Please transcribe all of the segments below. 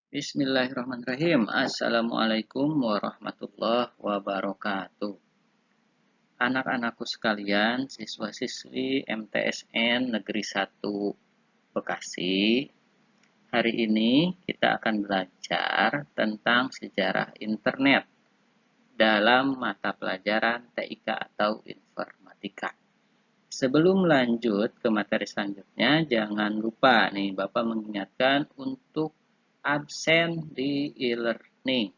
Bismillahirrahmanirrahim. Assalamualaikum warahmatullahi wabarakatuh. Anak-anakku sekalian, siswa-siswi MTSN Negeri 1 Bekasi. Hari ini kita akan belajar tentang sejarah internet dalam mata pelajaran TIK atau informatika. Sebelum lanjut ke materi selanjutnya, jangan lupa nih Bapak mengingatkan untuk absen di e-learning.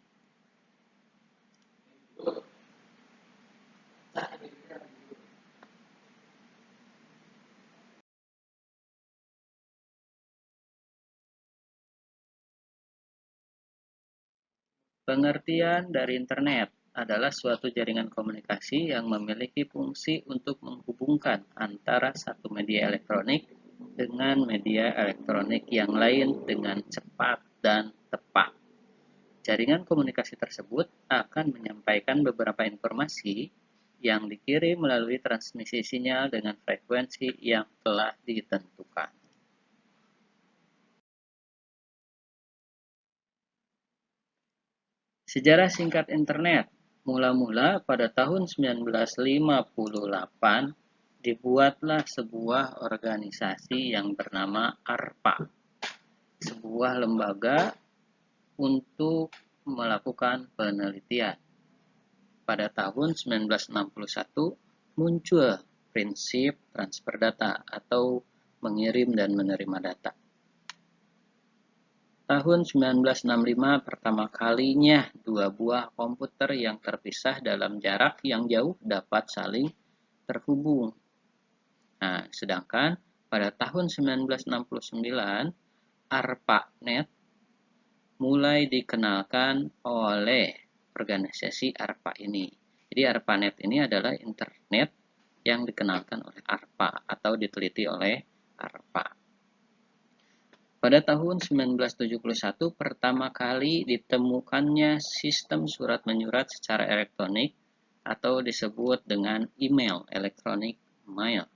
Pengertian dari internet adalah suatu jaringan komunikasi yang memiliki fungsi untuk menghubungkan antara satu media elektronik dengan media elektronik yang lain dengan cepat dan tepat. Jaringan komunikasi tersebut akan menyampaikan beberapa informasi yang dikirim melalui transmisi sinyal dengan frekuensi yang telah ditentukan. Sejarah singkat internet. Mula-mula pada tahun 1958 dibuatlah sebuah organisasi yang bernama ARPA, sebuah lembaga untuk melakukan penelitian. Pada tahun 1961 muncul prinsip transfer data atau mengirim dan menerima data. Tahun 1965 pertama kalinya dua buah komputer yang terpisah dalam jarak yang jauh dapat saling terhubung. Nah, sedangkan pada tahun 1969 ARPANET mulai dikenalkan oleh organisasi ARPA ini. Jadi ARPANET ini adalah internet yang dikenalkan oleh ARPA atau diteliti oleh ARPA. Pada tahun 1971 pertama kali ditemukannya sistem surat menyurat secara elektronik atau disebut dengan email, electronic mail,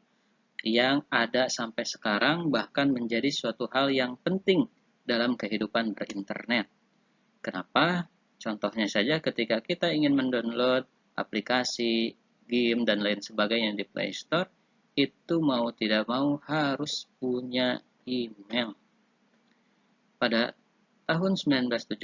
yang ada sampai sekarang bahkan menjadi suatu hal yang penting dalam kehidupan berinternet. Kenapa? Contohnya saja ketika kita ingin mendownload aplikasi, game, dan lain sebagainya di Play Store, itu mau tidak mau harus punya email. Pada tahun 1974,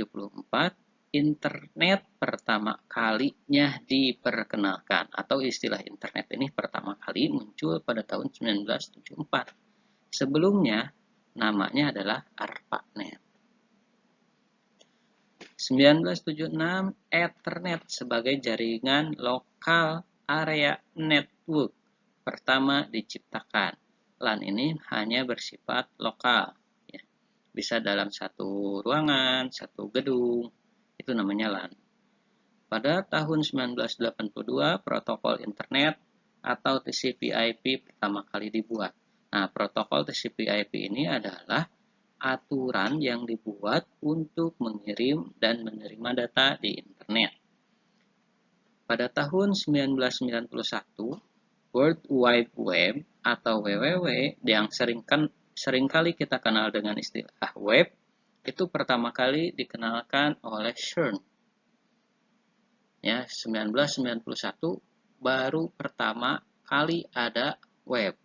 internet pertama kalinya diperkenalkan, atau istilah internet ini pertama kali muncul pada tahun 1974. Sebelumnya, namanya adalah ARPANET. 1976, Ethernet sebagai jaringan lokal area network pertama diciptakan. LAN ini hanya bersifat lokal. Bisa dalam satu ruangan, satu gedung, itu namanya LAN. Pada tahun 1982, protokol internet atau TCP/IP pertama kali dibuat. Nah, protokol TCP/IP ini adalah aturan yang dibuat untuk mengirim dan menerima data di internet. Pada tahun 1991, World Wide Web atau WWW yang seringkali kita kenal dengan istilah web, itu pertama kali dikenalkan oleh CERN. Ya, 1991 baru pertama kali ada web.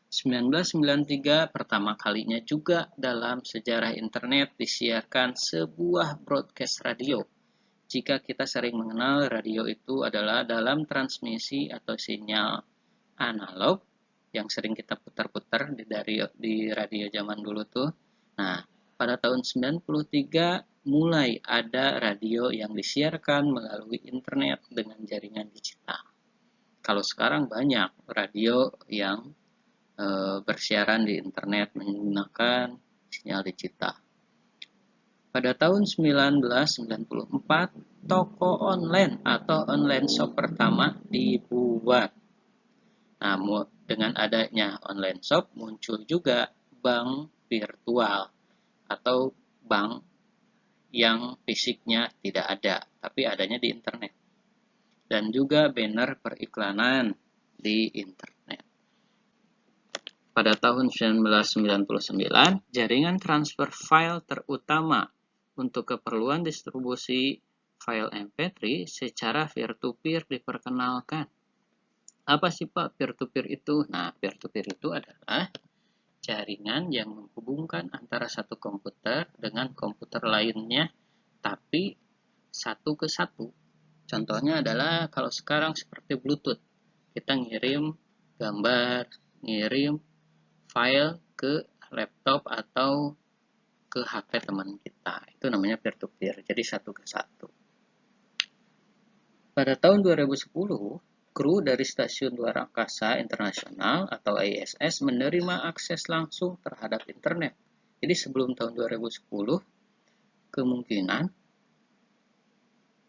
1993 pertama kalinya juga dalam sejarah internet disiarkan sebuah broadcast radio. Jika kita sering mengenal radio itu adalah dalam transmisi atau sinyal analog yang sering kita putar-putar di radio zaman dulu tuh. Nah, pada tahun 93 mulai ada radio yang disiarkan melalui internet dengan jaringan digital. Kalau sekarang banyak radio yang bersiaran di internet menggunakan sinyal digital. Pada tahun 1994, toko online atau online shop pertama dibuat. Nah, dengan adanya online shop muncul juga bank virtual atau bank yang fisiknya tidak ada, tapi adanya di internet. Dan juga banner periklanan di internet. Pada tahun 1999, jaringan transfer file terutama untuk keperluan distribusi file MP3 secara peer-to-peer diperkenalkan. Apa sih Pak peer-to-peer itu? Nah, peer-to-peer itu adalah jaringan yang menghubungkan antara satu komputer dengan komputer lainnya, tapi satu ke satu. Contohnya adalah kalau sekarang seperti Bluetooth. Kita ngirim gambar, ngirim file ke laptop atau ke HP teman kita. Itu namanya peer-to-peer, jadi satu ke satu. Pada tahun 2010, kru dari Stasiun Luar Angkasa Internasional atau ISS menerima akses langsung terhadap internet. Jadi sebelum tahun 2010, kemungkinan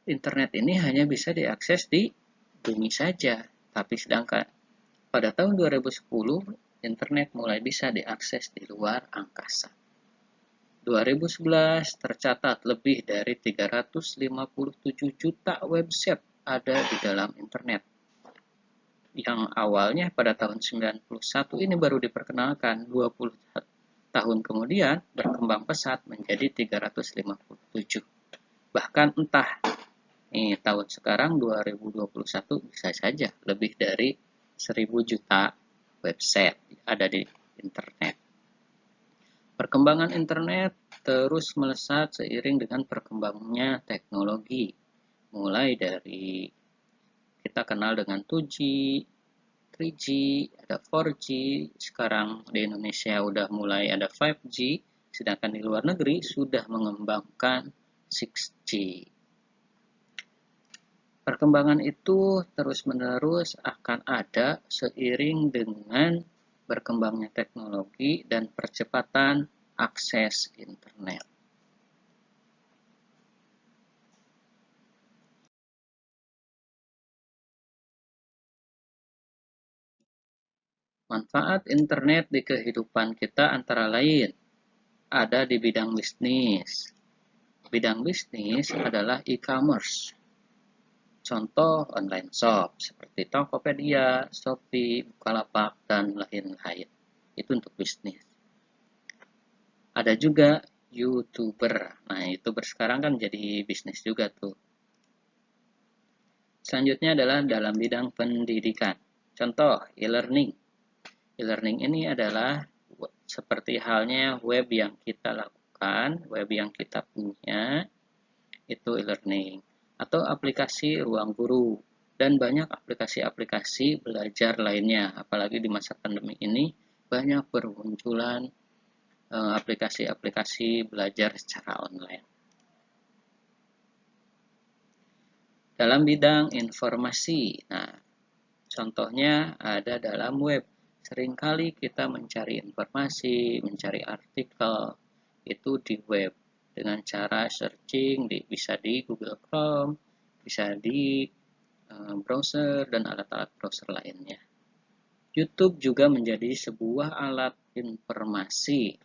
internet ini hanya bisa diakses di bumi saja. Tapi sedangkan pada tahun 2010, internet mulai bisa diakses di luar angkasa. 2011 tercatat lebih dari 357 juta website ada di dalam internet. Yang awalnya pada tahun 91 ini baru diperkenalkan, 20 tahun kemudian berkembang pesat menjadi 357. Bahkan entah tahun sekarang 2021 bisa saja lebih dari 1000 juta website ada di internet. Perkembangan internet terus melesat seiring dengan perkembangannya teknologi. Mulai dari kita kenal dengan 2G, 3G, ada 4G, sekarang di Indonesia udah mulai ada 5G, sedangkan di luar negeri sudah mengembangkan 6G. Perkembangan itu terus-menerus akan ada seiring dengan berkembangnya teknologi dan percepatan akses internet. Manfaat internet di kehidupan kita antara lain ada di bidang bisnis. Bidang bisnis adalah e-commerce. Contoh online shop seperti Tokopedia, Shopee, Bukalapak, dan lain-lain. Itu untuk bisnis. Ada juga YouTuber. Nah, YouTuber sekarang kan jadi bisnis juga tuh. Selanjutnya adalah dalam bidang pendidikan. Contoh, e-learning. E-learning ini adalah seperti halnya web yang kita lakukan, web yang kita punya, itu e-learning. Atau aplikasi ruang guru. Dan banyak aplikasi-aplikasi belajar lainnya. Apalagi di masa pandemi ini, banyak bermunculan aplikasi-aplikasi belajar secara online. Dalam bidang informasi, nah contohnya ada dalam web. Seringkali kita mencari informasi, mencari artikel itu di web dengan cara searching, bisa di Google Chrome, bisa di browser dan alat-alat browser lainnya. YouTube juga menjadi sebuah alat informasi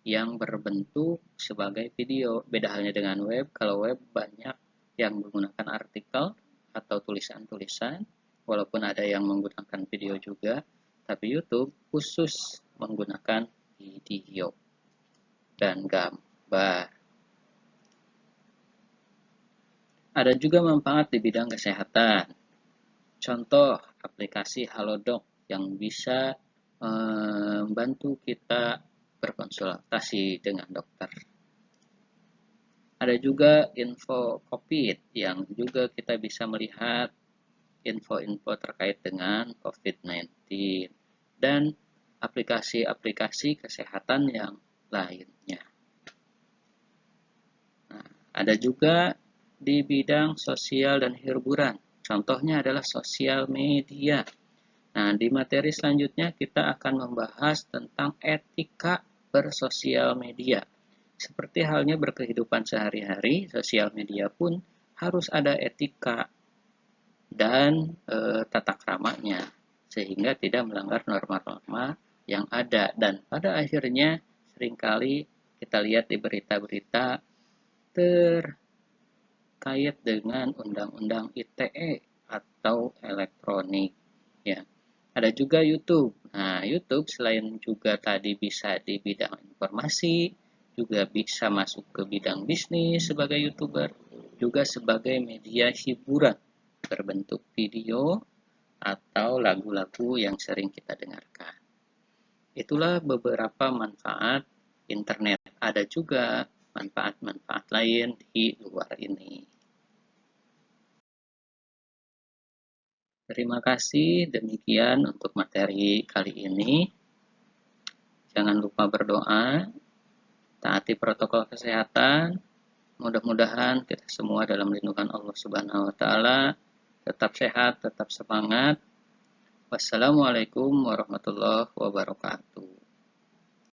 yang berbentuk sebagai video. Beda halnya dengan web, kalau web banyak yang menggunakan artikel atau tulisan-tulisan, walaupun ada yang menggunakan video juga, tapi YouTube khusus menggunakan video dan gambar. Ada juga manfaat di bidang kesehatan. Contoh aplikasi Halodoc yang bisa membantu kita berkonsultasi dengan dokter. Ada juga info COVID yang juga kita bisa melihat info-info terkait dengan COVID-19 dan aplikasi-aplikasi kesehatan yang lainnya. Nah, ada juga di bidang sosial dan hiburan. Contohnya adalah sosial media. Nah, di materi selanjutnya kita akan membahas tentang etika bersosial media. Seperti halnya berkehidupan sehari-hari, sosial media pun harus ada etika dan tata kramanya, sehingga tidak melanggar norma-norma yang ada. Dan pada akhirnya seringkali kita lihat di berita-berita terkait dengan Undang-Undang ITE atau elektronik. Ya. Ada juga YouTube. Nah, YouTube selain juga tadi bisa di bidang informasi, juga bisa masuk ke bidang bisnis sebagai YouTuber, juga sebagai media hiburan berbentuk video atau lagu-lagu yang sering kita dengarkan. Itulah beberapa manfaat internet. Ada juga manfaat-manfaat lain di luar ini. Terima kasih, demikian untuk materi kali ini. Jangan lupa berdoa, taati protokol kesehatan. Mudah-mudahan kita semua dalam lindungan Allah Subhanahu wa taala tetap sehat, tetap semangat. Wassalamualaikum warahmatullahi wabarakatuh.